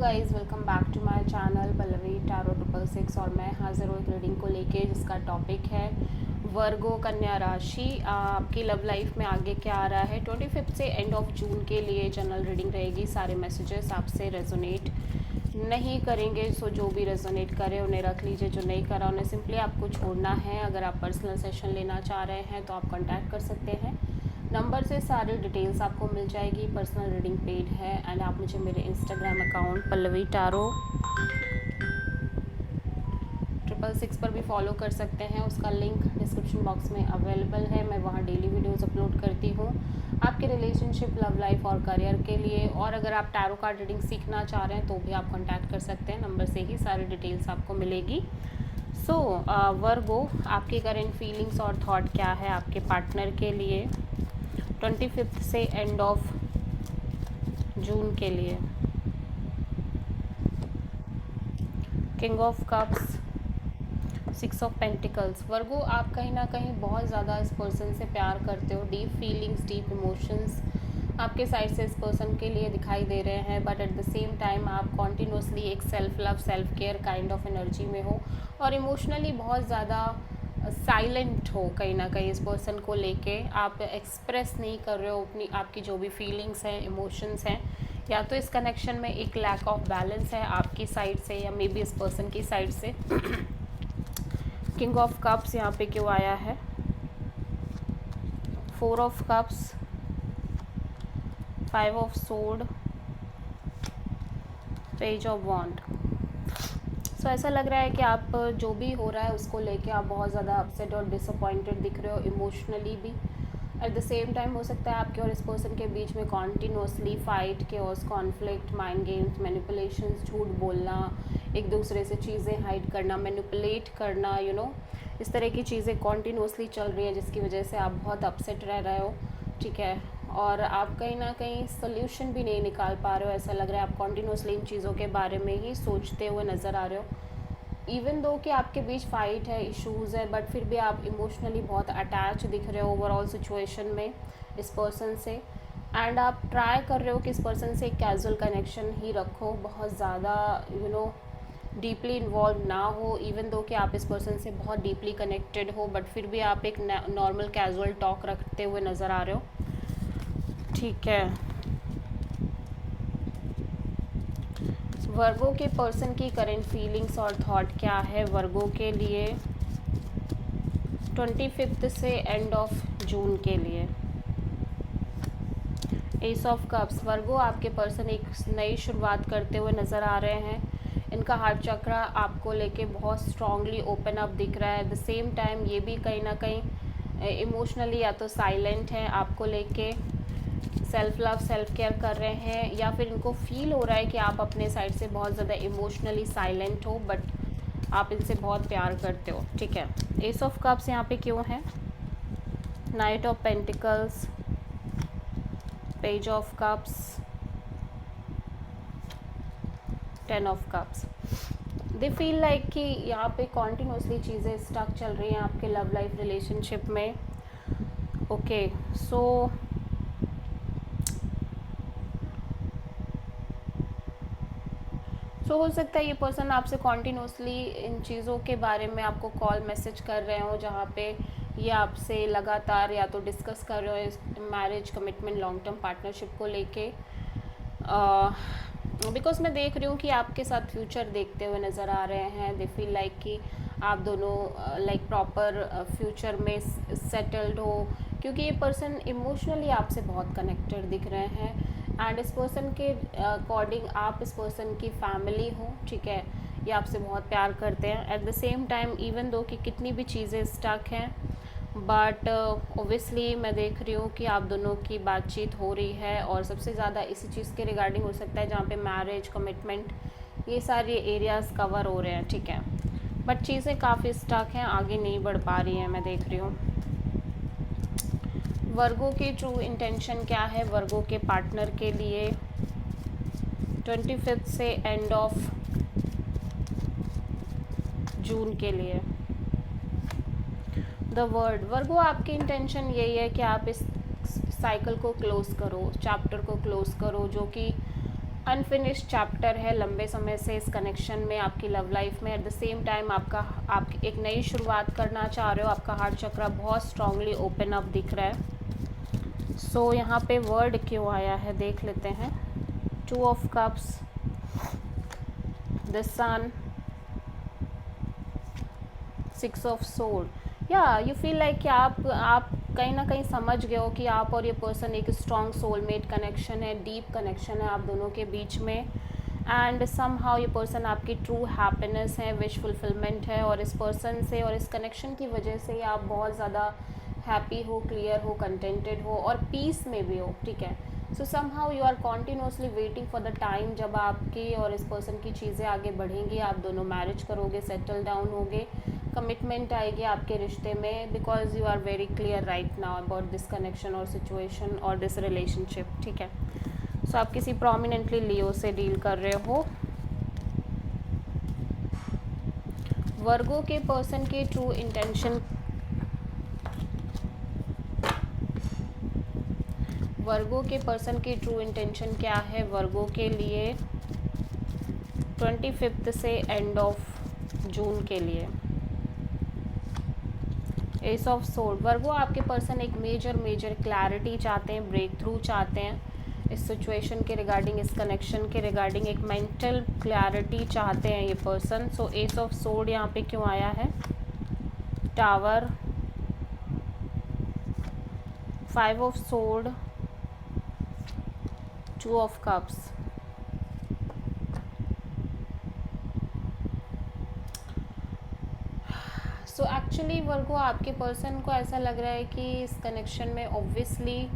Guys, welcome back to my channel Pallavi tarot 666 और मैं हाजिर हूँ एक रीडिंग को लेके जिसका टॉपिक है वर्गो कन्या राशि। आपकी लव लाइफ में आगे क्या आ रहा है। 25 से एंड ऑफ जून के लिए जनरल रीडिंग रहेगी। सारे मैसेजेस आपसे रेजोनेट नहीं करेंगे, सो जो भी रेजोनेट करे उन्हें रख लीजिए, जो नहीं करा उन्हें सिंपली आपको छोड़ना है। अगर आप पर्सनल सेशन लेना चाह रहे हैं तो आप कॉन्टैक्ट कर सकते हैं। नंबर से सारी डिटेल्स आपको मिल जाएगी। पर्सनल रीडिंग पेड है एंड आप मुझे मेरे इंस्टाग्राम अकाउंट पल्लवी टैरो 666 पर भी फॉलो कर सकते हैं। उसका लिंक डिस्क्रिप्शन बॉक्स में अवेलेबल है। मैं वहाँ डेली वीडियोस अपलोड करती हूँ आपके रिलेशनशिप, लव लाइफ और करियर के लिए। और अगर आप टैरो कार्ड रीडिंग सीखना चाह रहे हैं तो भी आप कॉन्टैक्ट कर सकते हैं। नंबर से ही सारी डिटेल्स आपको मिलेगी। वर्गो, आपकी करेंट फीलिंग्स और थॉट क्या है आपके पार्टनर के लिए 25 से एंड ऑफ जून के लिए। King of cups, 6 of pentacles. Virgo, आप कहीं ना कहीं बहुत ज़्यादा इस पर्सन से प्यार करते हो। डीप फीलिंग्स, डीप इमोशंस आपके साइड से इस पर्सन के लिए दिखाई दे रहे हैं, but at the same time आप कॉन्टिन्यूसली एक self love, self care kind of energy में हो और इमोशनली बहुत ज़्यादा साइलेंट हो। कहीं ना कहीं इस पर्सन को लेके आप एक्सप्रेस नहीं कर रहे हो अपनी, आपकी जो भी फीलिंग्स हैं, इमोशंस हैं। या तो इस कनेक्शन में एक लैक ऑफ बैलेंस है आपकी साइड से या मे बी इस पर्सन की साइड से। किंग ऑफ कप्स यहाँ पे क्यों आया है? 4 of cups, 5 of sword, page of wand. So ऐसा लग रहा है कि आप जो भी हो रहा है उसको लेके आप बहुत ज़्यादा अपसेट और डिसअपॉइंटेड दिख रहे हो, इमोशनली भी। एट द सेम टाइम हो सकता है आपके और इस पर्सन के बीच में continuously fight, chaos, conflict, mind games, manipulations, झूठ बोलना, एक दूसरे से चीज़ें हाइड करना, मैनिपुलेट करना, इस तरह की चीज़ें कॉन्टीन्यूसली चल रही है जिसकी वजह से आप बहुत अपसेट रह रहे हो। ठीक है, और आप कहीं ना कहीं सोल्यूशन भी नहीं निकाल पा रहे हो। ऐसा लग रहा है आप कॉन्टीन्यूसली इन चीज़ों के बारे में ही सोचते हुए नज़र आ रहे हो। इवन दो कि आपके बीच फाइट है, इश्यूज़ है, बट फिर भी आप इमोशनली बहुत अटैच दिख रहे हो ओवरऑल सिचुएशन में इस पर्सन से। एंड आप ट्राई कर रहे हो कि इस पर्सन से एक कैजुअल कनेक्शन ही रखो, बहुत ज़्यादा डीपली इन्वॉल्व ना हो। इवन दो कि आप इस पर्सन से बहुत डीपली कनेक्टेड हो, बट फिर भी आप एक नॉर्मल कैजुअल टॉक रखते हुए नज़र आ रहे हो। ठीक है, वर्गो के पर्सन की करंट फीलिंग्स और थॉट क्या है वर्गो के लिए 25 से एंड ऑफ जून के लिए। S of cups. वर्गो, आपके पर्सन एक नई शुरुआत करते हुए नज़र आ रहे हैं। इनका हार्ट चक्र आपको लेके बहुत स्ट्रांगली ओपन अप दिख रहा है। एट द सेम टाइम ये भी कहीं ना कहीं इमोशनली या तो साइलेंट है, आपको लेके सेल्फ लव, सेल्फ केयर कर रहे हैं, या फिर इनको फील हो रहा है कि आप अपने साइड से बहुत ज़्यादा इमोशनली साइलेंट हो, बट आप इनसे बहुत प्यार करते हो। ठीक है, एस ऑफ कप्स यहाँ पे क्यों है? Night of pentacles, page of cups, 10 of cups. They feel like कि यहाँ पे कॉन्टीन्यूसली चीज़ें स्टक चल रही हैं आपके लव लाइफ रिलेशनशिप में। ओके, सो हो सकता है ये पर्सन आपसे कॉन्टीन्यूसली इन चीज़ों के बारे में आपको कॉल मैसेज कर रहे हो, जहाँ पे ये आपसे लगातार या तो डिस्कस कर रहे हो इस marriage, commitment, long term partnership को लेके। बिकॉज मैं देख रही हूँ कि आपके साथ फ्यूचर देखते हुए नज़र आ रहे हैं। दे फील लाइक कि आप दोनों लाइक प्रॉपर फ्यूचर में सेटल्ड हो, क्योंकि ये पर्सन इमोशनली आपसे बहुत कनेक्टेड दिख रहे हैं। एंड इस पर्सन के अकॉर्डिंग आप इस पर्सन की फैमिली हो। ठीक है, ये आपसे बहुत प्यार करते हैं। At the same time even though कि कितनी भी चीज़ें स्टक हैं, बट ओबियसली मैं देख रही हूँ कि आप दोनों की बातचीत हो रही है और सबसे ज़्यादा इसी चीज़ के रिगार्डिंग हो सकता है जहाँ पे मैरिज, कमिटमेंट, ये सारे एरियाज़ कवर हो रहे हैं। ठीक है, बट चीज़ें काफ़ी स्टक हैं, आगे नहीं बढ़ पा रही हैं, मैं देख रही हूँ। वर्गो की ट्रू इंटेंशन क्या है वर्गो के पार्टनर के लिए 25 से एंड ऑफ जून के लिए। The word. वर्गो, आपकी इंटेंशन यही है कि आप इस साइकिल को क्लोज़ करो, चैप्टर को क्लोज़ करो, जो कि अनफिनिश्ड चैप्टर है लंबे समय से इस कनेक्शन में आपकी लव लाइफ में। एट द सेम टाइम आप एक नई शुरुआत करना चाह रहे हो, आपका हार्ट चक्र बहुत स्ट्रांगली ओपन अप दिख रहा है। सो यहाँ पे वर्ड क्यों आया है देख लेते हैं। 2 of cups, the sun, 6 of sword. या यू फील लाइक कि आप कहीं ना कहीं समझ गए हो कि आप और ये पर्सन एक स्ट्रॉन्ग सोलमेट कनेक्शन है, डीप कनेक्शन है आप दोनों के बीच में। एंड सम हाउ ये पर्सन आपकी ट्रू हैप्पीनेस है, विश फुलफिलमेंट है, और इस पर्सन से और इस कनेक्शन की वजह से आप बहुत ज़्यादा हैप्पी हो, क्लियर हो, कंटेंटेड हो और पीस में भी हो, ठीक है। So somehow you are continuously waiting for the time जब आपकी और इस पर्सन की चीज़ें आगे बढ़ेंगी, आप दोनों मैरिज करोगे, सेटल डाउन होगे, कमिटमेंट आएगी आपके रिश्ते में, because you are very clear right now about this connection और सिचुएशन और दिस रिलेशनशिप, ठीक है। सो आप किसी प्रोमिनेंटली लियो से डील कर रहे हो। वर्गो के पर्सन के ट्रू इंटेंशन, वर्गो के पर्सन की ट्रू इंटेंशन क्या है वर्गो के लिए 25 से एंड ऑफ जून के लिए। एस ऑफ सोर्ड, वर्गो आपके पर्सन एक मेजर क्लैरिटी चाहते हैं, ब्रेक थ्रू चाहते हैं इस सिचुएशन के रिगार्डिंग, इस कनेक्शन के रिगार्डिंग एक मेंटल क्लैरिटी चाहते हैं ये person. So ace of sword यहाँ पे क्यों आया है, tower, 5 of sword, 2 of cups. So actually Virgo आपके पर्सन को ऐसा लग रहा है कि इस कनेक्शन में ऑब्वियसली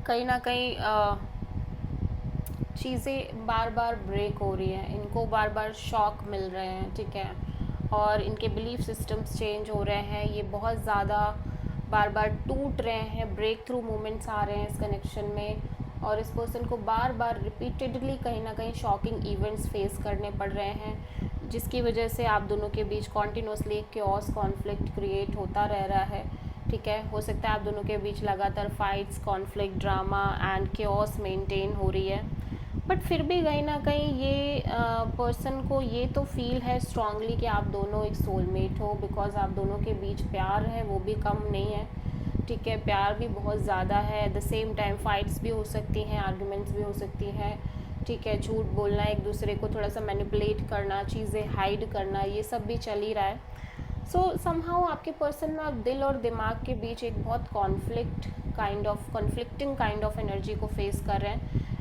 कहीं ना कहीं चीज़ें बार बार ब्रेक हो रही हैं, इनको बार बार शॉक मिल रहे हैं, ठीक है, और इनके बिलीफ सिस्टम्स चेंज हो रहे हैं, ये बहुत ज़्यादा बार बार टूट रहे हैं, ब्रेक थ्रू मोमेंट्स आ रहे हैं इस कनेक्शन में, और इस पर्सन को बार बार रिपीटेडली कहीं ना कहीं शॉकिंग इवेंट्स फेस करने पड़ रहे हैं, जिसकी वजह से आप दोनों के बीच कॉन्टिन्यूसली एक क्योस कॉन्फ्लिक्ट क्रिएट होता रह रहा है, ठीक है। हो सकता है आप दोनों के बीच लगातार fights, conflict, drama and chaos maintain हो रही है, बट फिर भी कहीं ना कहीं ये पर्सन को ये तो फील है स्ट्रांगली कि आप दोनों एक सोलमेट हो, बिकॉज आप दोनों के बीच प्यार है, वो भी कम नहीं है, ठीक है, प्यार भी बहुत ज़्यादा है। At the same time fights भी हो सकती हैं, आर्गुमेंट्स भी हो सकती हैं, ठीक है, झूठ बोलना, एक दूसरे को थोड़ा सा मैनिपुलेट करना, चीज़ें हाइड करना, ये सब भी चल ही रहा है। सो समहाउ आपके पर्सन ना दिल और दिमाग के बीच एक बहुत कॉन्फ्लिक्टिंग काइंड ऑफ एनर्जी को फेस कर रहे हैं,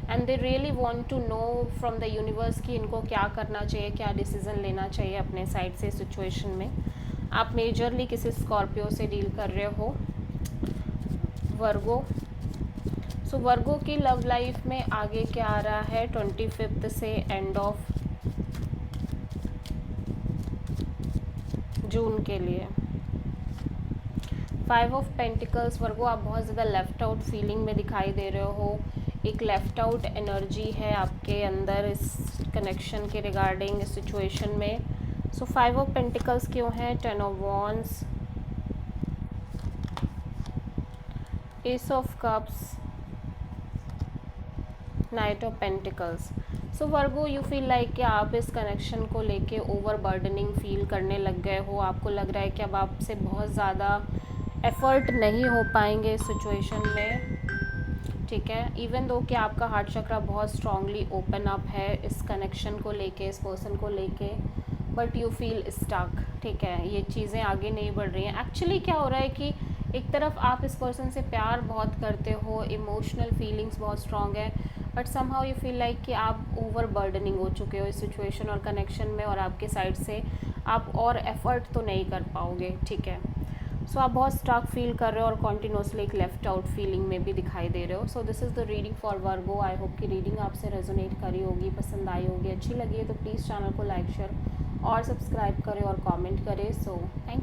and they really want to know from the universe कि इनको क्या करना चाहिए, क्या डिसीज़न लेना चाहिए अपने साइड से सिचुएशन में। आप मेजरली किसी स्कॉर्पियो से डील कर रहे हो वर्गो। सो वर्गो की लव लाइफ में आगे क्या आ रहा है 25 से एंड ऑफ जून के लिए। 5 ऑफ पेंटिकल्स, वर्गो आप बहुत ज़्यादा लेफ्ट आउट फीलिंग में दिखाई दे रहे हो, एक लेफ्ट आउट एनर्जी है आपके अंदर इस कनेक्शन के रिगार्डिंग, इस सिचुएशन में। सो 5 ऑफ पेंटिकल्स क्यों है, 10 of wands, S of cups, night of pentacles. So Virgo you feel like कि आप इस कनेक्शन को लेके ओवर बर्डनिंग फील करने लग गए हो, आपको लग रहा है कि अब आपसे बहुत ज़्यादा एफर्ट नहीं हो पाएंगे इस सिचुएशन में, ठीक है, इवन दो कि आपका हार्ट चक्र बहुत स्ट्रांगली ओपन अप है इस कनेक्शन को लेके, इस पर्सन को लेके, बट यू फील स्टक, ठीक है, ये चीज़ें आगे नहीं बढ़ रही हैं। एक्चुअली क्या हो रहा है कि एक तरफ आप इस पर्सन से प्यार बहुत करते हो, इमोशनल फीलिंग्स बहुत स्ट्रांग है, but somehow you feel like कि आप ओवर बर्डनिंग हो चुके हो इस सिचुएशन और कनेक्शन में, और आपके साइड से आप और एफर्ट तो नहीं कर पाओगे, ठीक है। सो आप बहुत स्टक फील कर रहे हो और कॉन्टिन्यूसली एक लेफ्ट आउट फीलिंग में भी दिखाई दे रहे हो। So this is the reading for Virgo. I hope कि रीडिंग आपसे रेजोनेट करी होगी, पसंद आई होगी, अच्छी लगी है तो प्लीज़ चैनल को लाइक, शेयर और सब्सक्राइब करें और कमेंट करें। So thank